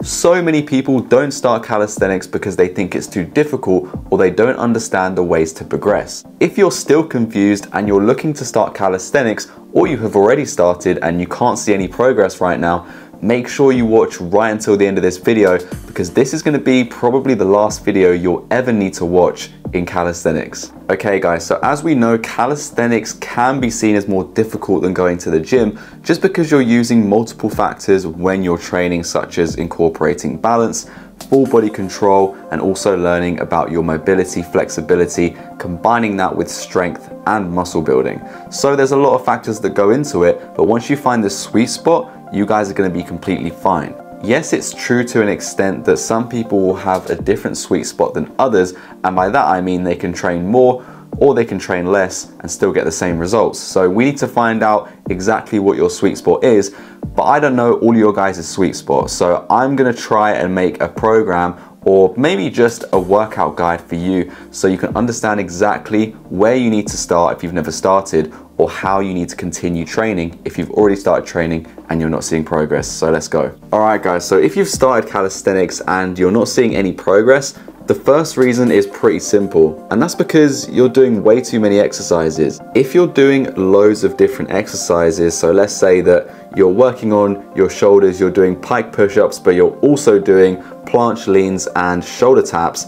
So many people don't start calisthenics because they think it's too difficult or they don't understand the ways to progress. If you're still confused and you're looking to start calisthenics, or you have already started and you can't see any progress right now, make sure you watch right until the end of this video, because this is going to be probably the last video you'll ever need to watch in calisthenics. Okay guys, so as we know, calisthenics can be seen as more difficult than going to the gym just because you're using multiple factors when you're training, such as incorporating balance, full body control, and also learning about your mobility, flexibility, combining that with strength and muscle building. So there's a lot of factors that go into it, but once you find the sweet spot, you guys are going to be completely fine. Yes, it's true to an extent that some people will have a different sweet spot than others, and by that I mean they can train more or they can train less and still get the same results. So we need to find out exactly what your sweet spot is, but I don't know all your guys' sweet spot. So I'm going to try and make a program or maybe just a workout guide for you so you can understand exactly where you need to start if you've never started, or how you need to continue training if you've already started training and you're not seeing progress. So let's go. All right guys, so if you've started calisthenics and you're not seeing any progress, the first reason is pretty simple, and that's because you're doing way too many exercises. If you're doing loads of different exercises, so let's say that you're working on your shoulders, you're doing pike push-ups, but you're also doing planche leans and shoulder taps,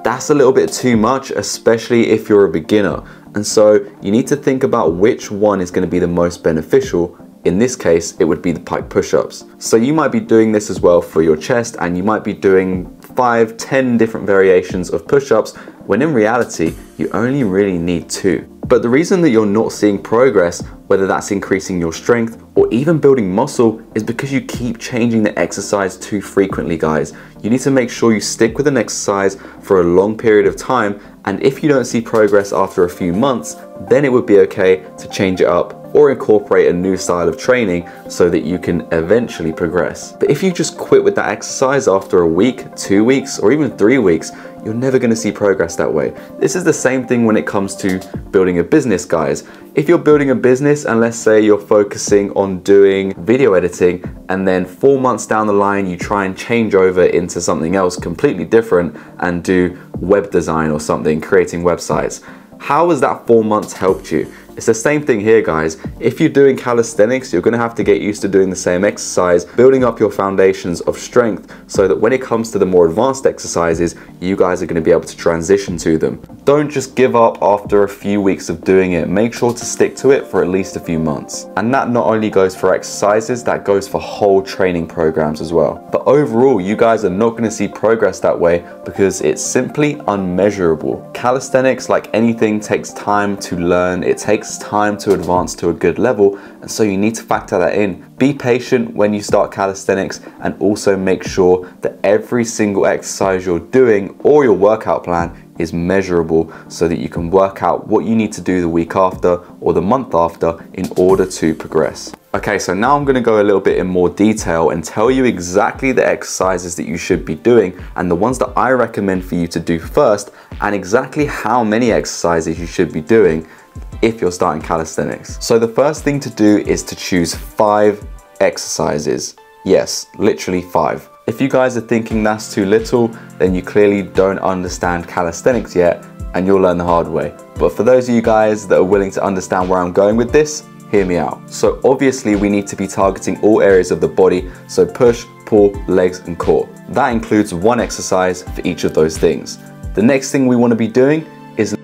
that's a little bit too much, especially if you're a beginner. And so you need to think about which one is going to be the most beneficial. In this case, it would be the pike push-ups. So you might be doing this as well for your chest, and you might be doing 5, 10 different variations of push-ups, when in reality, you only really need 2. But the reason that you're not seeing progress, whether that's increasing your strength or even building muscle, is because you keep changing the exercise too frequently, guys. You need to make sure you stick with an exercise for a long period of time, and if you don't see progress after a few months, then it would be okay to change it up or incorporate a new style of training so that you can eventually progress. But if you just quit with that exercise after a week, 2 weeks, or even 3 weeks, you're never going to see progress that way. This is the same thing when it comes to building a business, guys. If you're building a business and let's say you're focusing on doing video editing, and then 4 months down the line you try and change over into something else completely different and do web design or something, creating websites, how has that 4 months helped you? It's the same thing here, guys. If you're doing calisthenics, you're going to have to get used to doing the same exercise, building up your foundations of strength so that when it comes to the more advanced exercises, you guys are going to be able to transition to them. Don't just give up after a few weeks of doing it. Make sure to stick to it for at least a few months. And that not only goes for exercises, that goes for whole training programs as well. But overall, you guys are not going to see progress that way because it's simply unmeasurable. Calisthenics, like anything, takes time to learn. It takes time to advance to a good level, and so you need to factor that in. Be patient when you start calisthenics, and also make sure that every single exercise you're doing or your workout plan is measurable so that you can work out what you need to do the week after or the month after in order to progress. Okay, so now I'm going to go a little bit in more detail and tell you exactly the exercises that you should be doing and the ones that I recommend for you to do first, and exactly how many exercises you should be doing if you're starting calisthenics. So the first thing to do is to choose 5 exercises. Yes, literally 5. If you guys are thinking that's too little, then you clearly don't understand calisthenics yet, and you'll learn the hard way. But for those of you guys that are willing to understand where I'm going with this, hear me out. So obviously we need to be targeting all areas of the body, so push, pull, legs and core. That includes 1 exercise for each of those things. The next thing we want to be doing is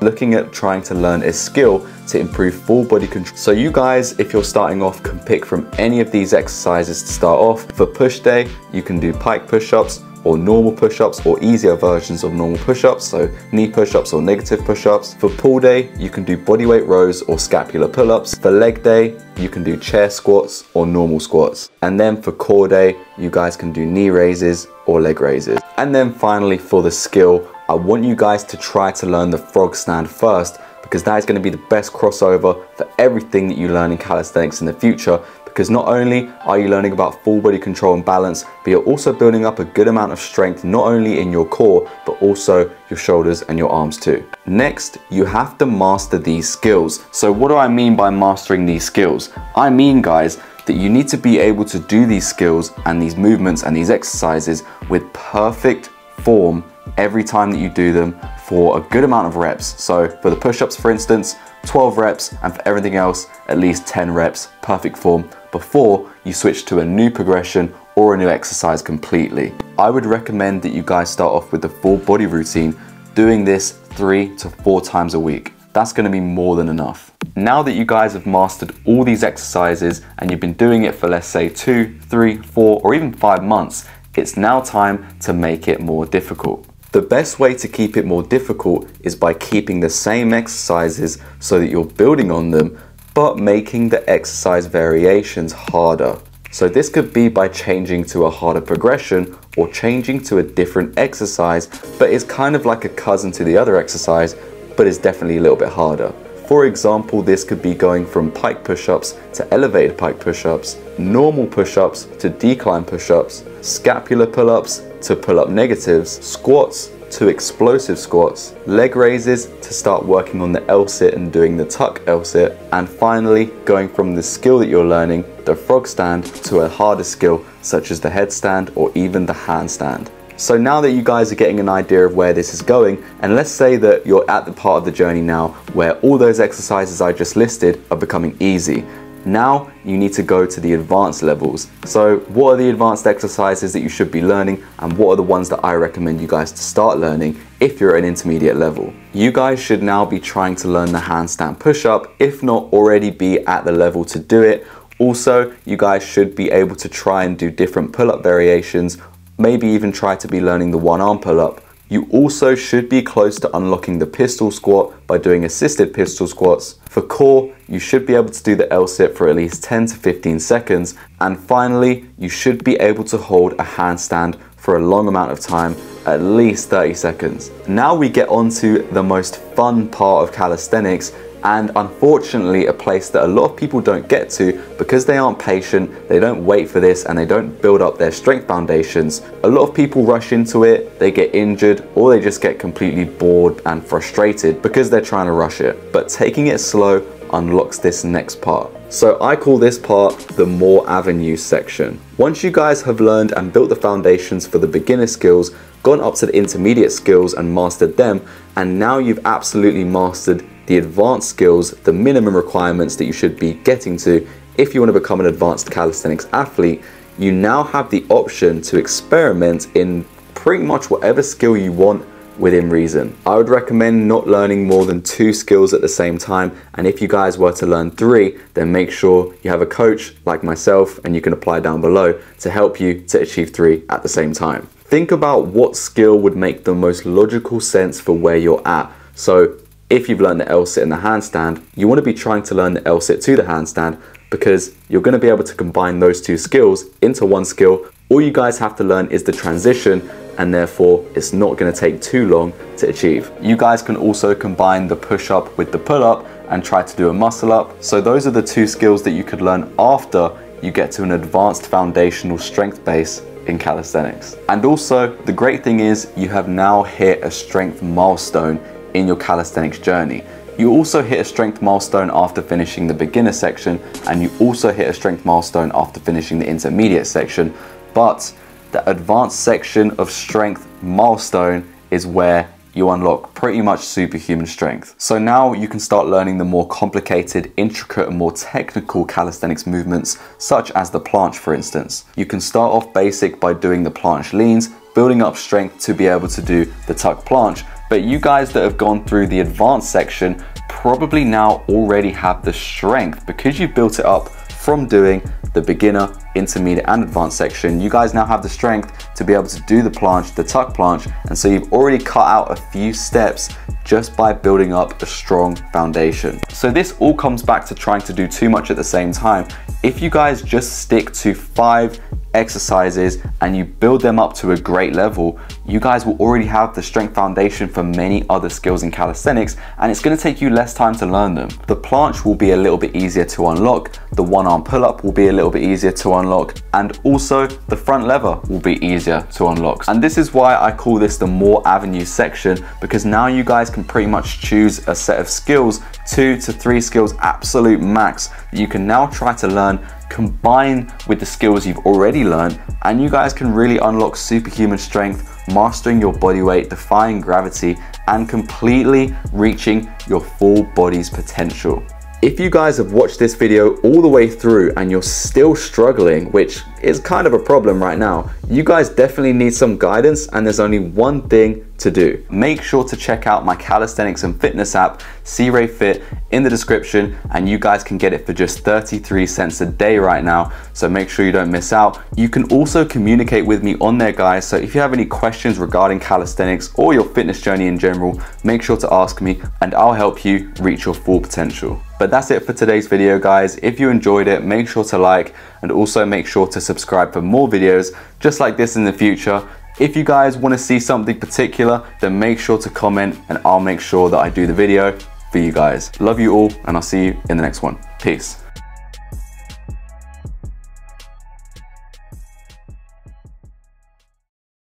looking at trying to learn a skill to improve full body control. So you guys, if you're starting off, can pick from any of these exercises to start off. For push day, you can do pike push-ups or normal push-ups or easier versions of normal push-ups, so knee push-ups or negative push-ups. For pull day, you can do bodyweight rows or scapular pull-ups. For leg day, you can do chair squats or normal squats. And then for core day, you guys can do knee raises or leg raises. And then finally, for the skill, I want you guys to try to learn the frog stand first, because that is going to be the best crossover for everything that you learn in calisthenics in the future, because not only are you learning about full body control and balance, but you're also building up a good amount of strength, not only in your core, but also your shoulders and your arms too. Next, you have to master these skills. So what do I mean by mastering these skills? I mean, guys, that you need to be able to do these skills and these movements and these exercises with perfect form every time that you do them for a good amount of reps. So for the push-ups, for instance, 12 reps, and for everything else, at least 10 reps, perfect form, before you switch to a new progression or a new exercise completely. I would recommend that you guys start off with the full body routine, doing this 3 to 4 times a week. That's going to be more than enough. Now that you guys have mastered all these exercises and you've been doing it for, let's say, 2, 3, 4, or even 5 months, it's now time to make it more difficult. The best way to keep it more difficult is by keeping the same exercises so that you're building on them, but making the exercise variations harder. So this could be by changing to a harder progression or changing to a different exercise, but it's kind of like a cousin to the other exercise, but it's definitely a little bit harder. For example, this could be going from pike push-ups to elevated pike push-ups, normal push-ups to decline push-ups, scapular pull-ups to pull-up negatives, squats to explosive squats, leg raises to start working on the L-sit and doing the tuck L-sit, and finally going from the skill that you're learning, the frog stand, to a harder skill such as the headstand or even the handstand. So now that you guys are getting an idea of where this is going, and let's say that you're at the part of the journey now where all those exercises I just listed are becoming easy. Now you need to go to the advanced levels. So what are the advanced exercises that you should be learning, and what are the ones that I recommend you guys to start learning if you're at an intermediate level? You guys should now be trying to learn the handstand push-up, if not already be at the level to do it. Also, you guys should be able to try and do different pull-up variations, maybe even try to be learning the one-arm pull-up. You also should be close to unlocking the pistol squat by doing assisted pistol squats. For core, you should be able to do the L-sit for at least 10 to 15 seconds. And finally, you should be able to hold a handstand for a long amount of time, at least 30 seconds. Now we get on to the most fun part of calisthenics, and unfortunately a place that a lot of people don't get to because they aren't patient, they don't wait for this, and they don't build up their strength foundations. A lot of people rush into it, they get injured, or they just get completely bored and frustrated because they're trying to rush it. But taking it slow unlocks this next part. So I call this part the more avenues section. Once you guys have learned and built the foundations for the beginner skills, gone up to the intermediate skills and mastered them, and now you've absolutely mastered the advanced skills, the minimum requirements that you should be getting to if you want to become an advanced calisthenics athlete, you now have the option to experiment in pretty much whatever skill you want within reason. I would recommend not learning more than 2 skills at the same time, and if you guys were to learn 3, then make sure you have a coach like myself, and you can apply down below, to help you to achieve 3 at the same time. Think about what skill would make the most logical sense for where you're at. So if you've learned the L-sit and the handstand, you want to be trying to learn the L-sit to the handstand, because you're going to be able to combine those 2 skills into one skill. All you guys have to learn is the transition, and therefore it's not going to take too long to achieve. You guys can also combine the push-up with the pull-up and try to do a muscle-up. So those are the 2 skills that you could learn after you get to an advanced foundational strength base in calisthenics. And also, the great thing is you have now hit a strength milestone in your calisthenics journey. You also hit a strength milestone after finishing the beginner section, and you also hit a strength milestone after finishing the intermediate section, but the advanced section of strength milestone is where you unlock pretty much superhuman strength. So now you can start learning the more complicated, intricate, and more technical calisthenics movements, such as the planche, for instance. You can start off basic by doing the planche leans, building up strength to be able to do the tuck planche. But you guys that have gone through the advanced section probably now already have the strength because you've built it up from doing the beginner, intermediate, and advanced section. You guys now have the strength to be able to do the planche, the tuck planche, and so you've already cut out a few steps just by building up a strong foundation. So this all comes back to trying to do too much at the same time. If you guys just stick to 5 exercises and you build them up to a great level, you guys will already have the strength foundation for many other skills in calisthenics, and it's going to take you less time to learn them. The planche will be a little bit easier to unlock, the one-arm pull-up will be a little bit easier to unlock, and also the front lever will be easier to unlock. And this is why I call this the more avenues section, because now you guys can pretty much choose a set of skills, 2 to 3 skills absolute max, that you can now try to learn combine with the skills you've already learned, and you guys can really unlock superhuman strength, mastering your body weight, defying gravity, and completely reaching your full body's potential. If you guys have watched this video all the way through and you're still struggling, which is kind of a problem right now, you guys definitely need some guidance, and there's only one thing to do. Make sure to check out my calisthenics and fitness app, C-RAYFIT, in the description, and you guys can get it for just 33 cents a day right now, so make sure you don't miss out. You can also communicate with me on there, guys, so if you have any questions regarding calisthenics or your fitness journey in general, make sure to ask me and I'll help you reach your full potential. But that's it for today's video, guys. If you enjoyed it, make sure to like, and also make sure to subscribe for more videos just like this in the future. If you guys want to see something particular, then make sure to comment and I'll make sure that I do the video for you guys. Love you all, and I'll see you in the next one. Peace.